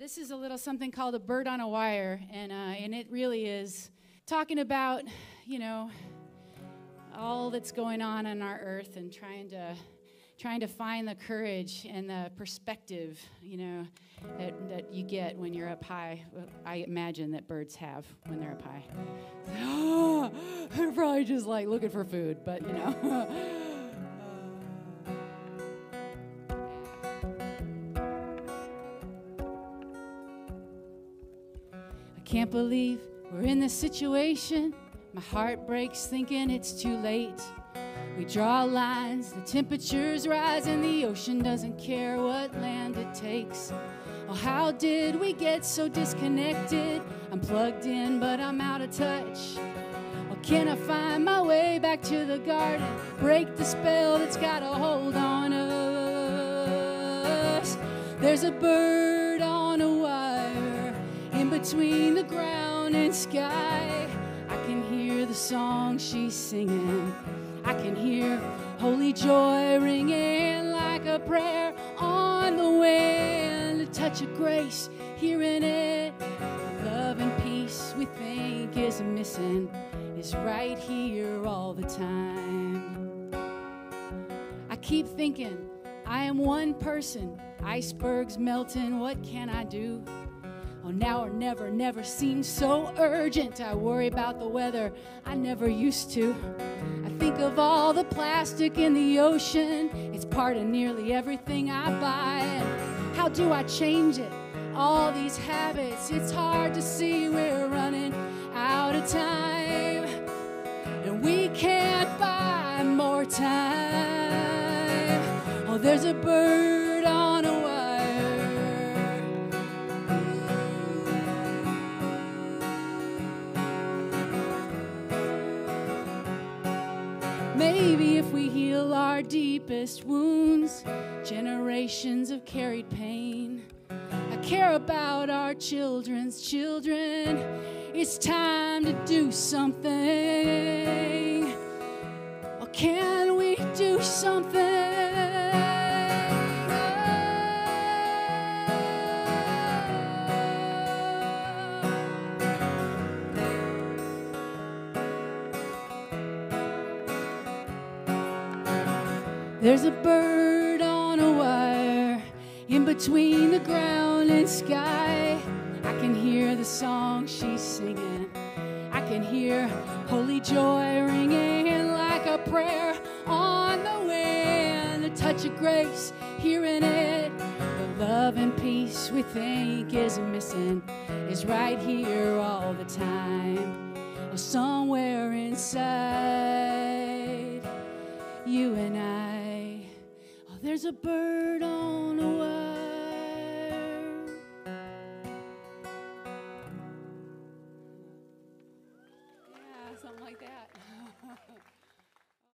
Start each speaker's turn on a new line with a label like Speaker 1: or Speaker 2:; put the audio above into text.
Speaker 1: This is a little something called A Bird on a Wire, and it really is talking about, all that's going on our earth and trying to find the courage and the perspective, that you get when you're up high. I imagine that birds have when they're up high. They're probably just like looking for food, but I can't believe we're in this situation. My heart breaks thinking it's too late. We draw lines, the temperatures rise, and the ocean doesn't care what land it takes. Oh, how did we get so disconnected? I'm plugged in, but I'm out of touch. Well, can I find my way back to the garden? Break the spell that's got a hold on us. There's a bird on a wire in between the ground and sky. I can hear the song she's singing. I can hear holy joy ringing like a prayer on the wind. A touch of grace here in it. Love and peace we think is missing is right here all the time. I keep thinking I am one person. Icebergs melting, what can I do? Oh, now or never, never seems so urgent. I worry about the weather, I never used to. I think of all the plastic in the ocean. It's part of nearly everything I buy. And how do I change it? All these habits, it's hard to see we're running out of time. And we can't buy more time. Oh, there's a bird on a wire. Maybe if we heal our deepest wounds, generations have carried pain. I care about our children's children. It's time to do something. Or can we do something? There's a bird on a wire in between the ground and sky. I can hear the song she's singing. I can hear holy joy ringing like a prayer on the wind. A touch of grace here in it. The love and peace we think is missing is right here all the time. Oh, somewhere inside you and I. There's a bird on a wire. Yeah, something like that.